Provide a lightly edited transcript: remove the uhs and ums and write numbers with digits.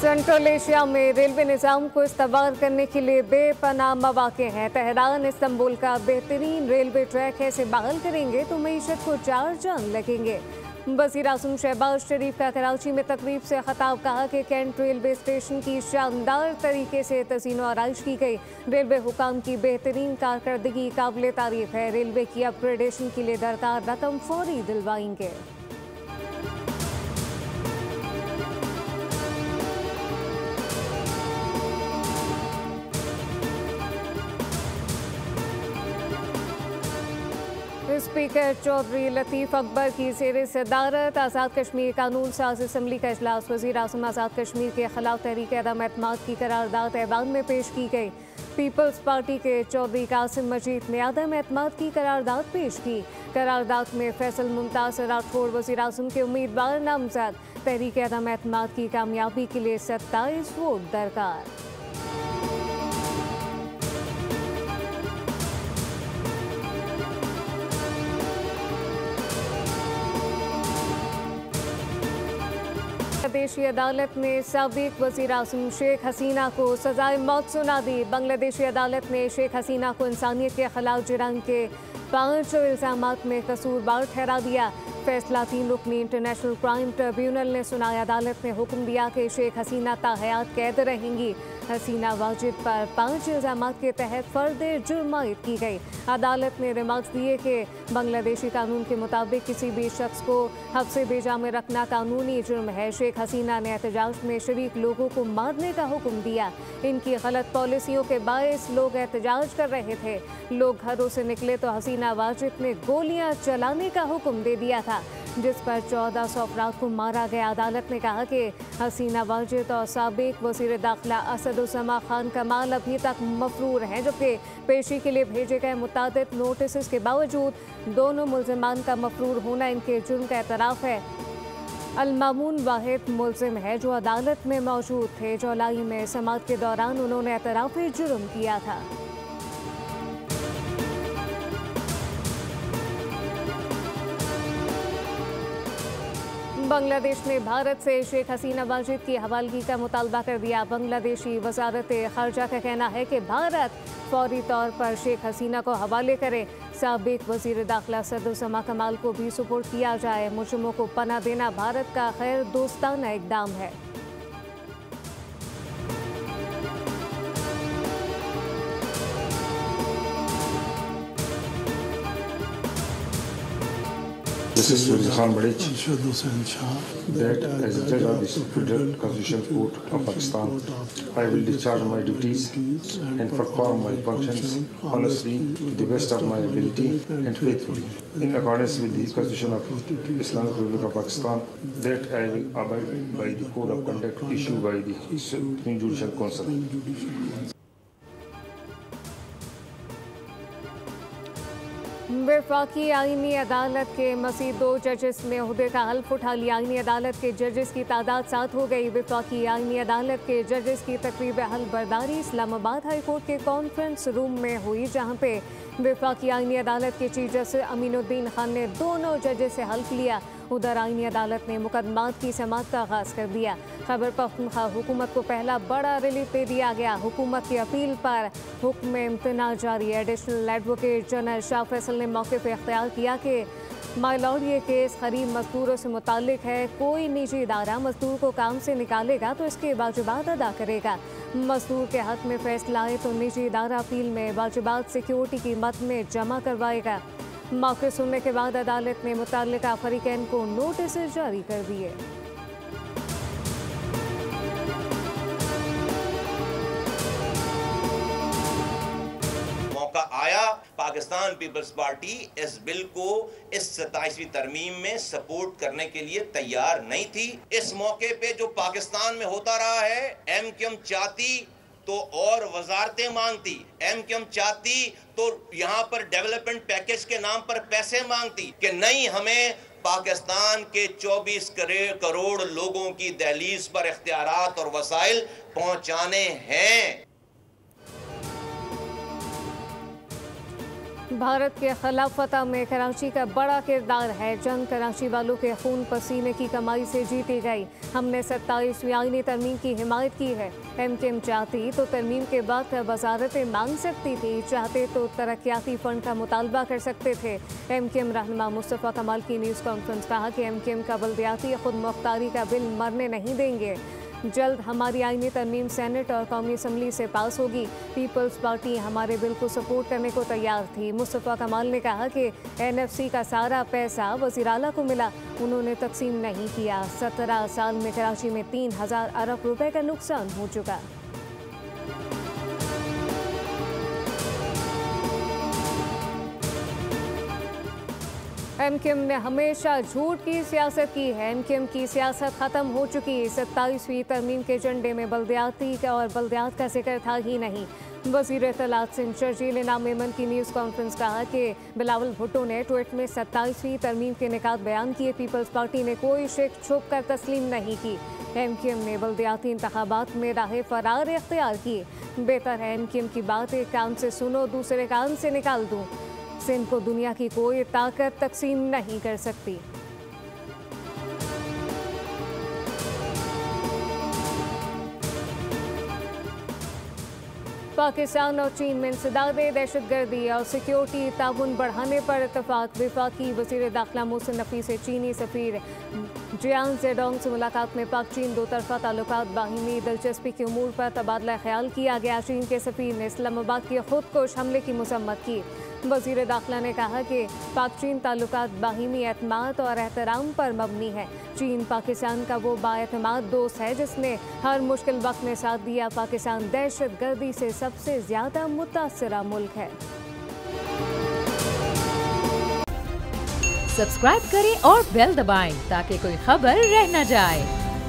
Central Asia में railway निज़ाम को इस्तेमाल करने के लिए बेपनाह मौके हैं। तेहरान इस्तांबुल का बेहतरीन रेलवे ट्रैक है, इसे बहाल करेंगे तो मईशत को 4 चांद लगेंगे। वज़ीर आज़म शहबाज शरीफ का कराची में तकरीब से खिताब, कहा कि कैंट रेलवे स्टेशन की शानदार तरीके से तज़ीन व आराइश की गई। रेलवे हुकाम की बेहतरीन कारकर्दगी काबिल तारीफ है। रेलवे की अपग्रेडेशन के लिए दरकार रकम फौरी दिलवाएंगे। स्पीकर चौधरी लतीफ़ अकबर की ज़ेर सदारत आज़ाद कश्मीर कानून साज असम्बली का इजलास। वज़ीर आज़म आज़ाद कश्मीर के खिलाफ तहरीक अदम एतमाद की करारदाद ऐवान में पेश की गई। पीपल्स पार्टी के चौधरी कासिम मजीद ने अदम एतमाद की करारदाद पेश की। करारदाद में फैसल मुमताज़ राठौड़ वज़ीर आज़म के उम्मीदवार नामजद। तहरीक अदम एतमाद की कामयाबी के लिए 27 वोट दरकार। बांग्लादेशी अदालत ने साबिक वज़ीर आज़म शेख हसीना को सजाए मौत सुना दी। बांग्लादेशी अदालत ने शेख हसीना को इंसानियत के खिलाफ जुर्म के 5 इल्ज़ामात में कसूरवार ठहरा दिया। फैसला 3 रुकनी इंटरनेशनल क्राइम ट्रिब्यूनल ने सुनाया। अदालत ने हुक्म दिया कि शेख हसीना ताहयात कैद रहेंगी। हसीना वाजिद पर 5 इल्ज़ामात के तहत फर्द जुर्म आयद की गई। अदालत ने रिमार्क्स दिए कि बांग्लादेशी कानून के मुताबिक किसी भी शख्स को हब्से बेजा में रखना कानूनी जुर्म है। शेख हसीना ने एहतजाज में शरीक लोगों को मारने का हुक्म दिया। इनकी गलत पॉलिसियों के बायस लोग एहतजाज कर रहे थे। लोग घरों से निकले तो हसीना वाजिद ने गोलियां चलाने का हुक्म दे दिया था, जिस पर 1400 अफराद को मारा गया। अदालत ने कहा कि हसीना वाजिद और साबिक वज़ीर दाखिला असदुज़्ज़मा खान कमाल अभी तक मफरूर हैं, जबकि पेशी के लिए भेजे गए मुतादिद नोटिस के बावजूद दोनों मुल्ज़िमान का मफरूर होना इनके जुर्म का एतराफ़ है। अल-मामून वाहिद मुल्ज़िम है जो अदालत में मौजूद थे। जुलाई में समाअत के दौरान उन्होंने एतराफ़ जुर्म किया था। बांग्लादेश ने भारत से शेख हसीना वाजिद की हवालगी का मुतालबा कर दिया। बांग्लादेशी वज़ारत ख़ारजा का कहना है कि भारत फौरी तौर पर शेख हसीना को हवाले करे। साबिक वज़ीर दाखिला असदुज़्ज़मा कमाल को भी सुपुर्द किया जाए। मुजरिमों को पनाह देना भारत का खैर दोस्ताना इक़दाम है। This is Suraj Khan Badic, that as a judge of the Federal Constitutional Court of Pakistan, I will discharge my duties and perform my functions honestly, to the best of my ability and faithfully, in accordance with the Constitution of Islamic Republic of Pakistan, that I will abide by the Code of Conduct issued by the Supreme Judicial Council. वफाकी आईनी अदालत के मज़ीद 2 जजेस ने ओहदे का हल्फ उठा लिया। आईनी अदालत के जजेस की तादाद 7 हो गई। वफाकी आईनी अदालत के जजेस की तकरीब हल्फ बर्दारी इस्लामाबाद हाई कोर्ट के कॉन्फ्रेंस रूम में हुई, जहां पे वफाकी आईनी अदालत के चीफ जस्टिस अमीनुद्दीन खान ने दोनों जजेस से हल्फ लिया। उधर आईनी अदालत ने मुकदमात की समाअत का आगाज़ कर दिया। खैबर पख्तूनख्वा हुकूमत को पहला बड़ा रिलीफ दे दिया गया। हुकूमत की अपील पर हुक्म इम्तना जारी है। Additional advocate general Shah Faisal ने मौके पर इख्तियार किया कि माय लॉर्ड, ये केस गरीब मजदूरों से मुताल्लिक है। कोई निजी इदारा मजदूर को काम से निकालेगा तो इसके वाजिबात अदा करेगा। मजदूर के हक में फैसला आए तो निजी इदारा अपील में वाजिबात सिक्योरिटी की मद में जमा करवाएगा। मौके सुनने के बाद अदालत ने मुताल्लिका फरीकैन को नोटिस जारी कर दिए। मौका आया, पाकिस्तान पीपल्स पार्टी इस बिल को इस 27वीं तरमीम में सपोर्ट करने के लिए तैयार नहीं थी। इस मौके पे जो पाकिस्तान में होता रहा है, एमक्यूएम चाहती तो और वजारतें मांगती, एमक्यूएम चाहती तो यहाँ पर डेवलपमेंट पैकेज के नाम पर पैसे मांगती कि नहीं, हमें पाकिस्तान के 24 करोड़ लोगों की दहलीज पर इख्तियारात और वसाइल पहुँचाने हैं। भारत के खिलाफ फतह में कराची का बड़ा किरदार है। जंग कराची वालों के खून पसीने की कमाई से जीती गई। हमने 27वीं आईनी तरमीम की हिमायत की है। MKM चाहती तो तरमीम के बाद वजारतें मांग सकती थी, चाहते तो तरक्याती फंड का मुतालबा कर सकते थे। MKM रहनुमा मुस्तफ़ा कमाल की न्यूज़ कॉन्फ्रेंस कहा कि MKM का बल्दियाती खुद मुख्तारी का बिल मरने नहीं देंगे। जल्द हमारी आईनी तरमीम सेनेट और कौमी असम्बली से पास होगी। पीपल्स पार्टी हमारे बिल को सपोर्ट करने को तैयार थी। मुस्तफ़ा कमाल ने कहा कि NFC का सारा पैसा वज़ीर आला को मिला, उन्होंने तकसीम नहीं किया। 17 साल में कराची में 3000 अरब रुपए का नुकसान हो चुका। MKM ने हमेशा झूठ की सियासत की है। MKM की सियासत ख़त्म हो चुकी। 27वीं तरमीम के झंडे में बल्दियाती का और बल्दियात का जिक्र था ही नहीं। वज़ीर इत्तलात सिंध शर्जील इनाम मेमन की न्यूज़ कॉन्फ्रेंस कहा कि बिलावल भुट्टो ने ट्वीट में 27वीं तरमीम के निकात बयान किए। पीपल्स पार्टी ने कोई शिक छुप कर तस्लीम नहीं की। MKM ने बल्दियाती इंतखाबात में राह फरार इख्तियार की। बेहतर है MKM की बात एक कान से सुनो, दूसरे कान से निकाल दूँ। सिंध को दुनिया की कोई ताकत तकसीम नहीं कर सकती। पाकिस्तान और चीन में इंसदाद दहशतगर्दी और सिक्योरिटी ताउन बढ़ाने पर इतफाक। वफाकी वज़ीर दाखिला मोहसिन नकवी से चीनी सफ़ीर जियांग जेडोंग से मुलाकात में पाक चीन दो तरफ़ा ताल्लुकात बाहिमी दिलचस्पी के उमूर पर तबादला ख्याल किया गया। चीन के सफ़ीर ने इस्लामाबाद के खुदकुश हमले की मसम्मत की। वज़ीर दाखिला ने कहा कि पाक चीन ताल्लुकात बाहिमी एतमाद और एहतराम पर मबनी है। चीन पाकिस्तान का वो बाएतमाद दोस्त है जिसने हर मुश्किल वक्त में साथ दिया। पाकिस्तान दहशतगर्दी से सबसे ज़्यादा मुतासरा मुल्क है। सब्सक्राइब करें और बेल दबाएं ताकि कोई खबर रह न जाए।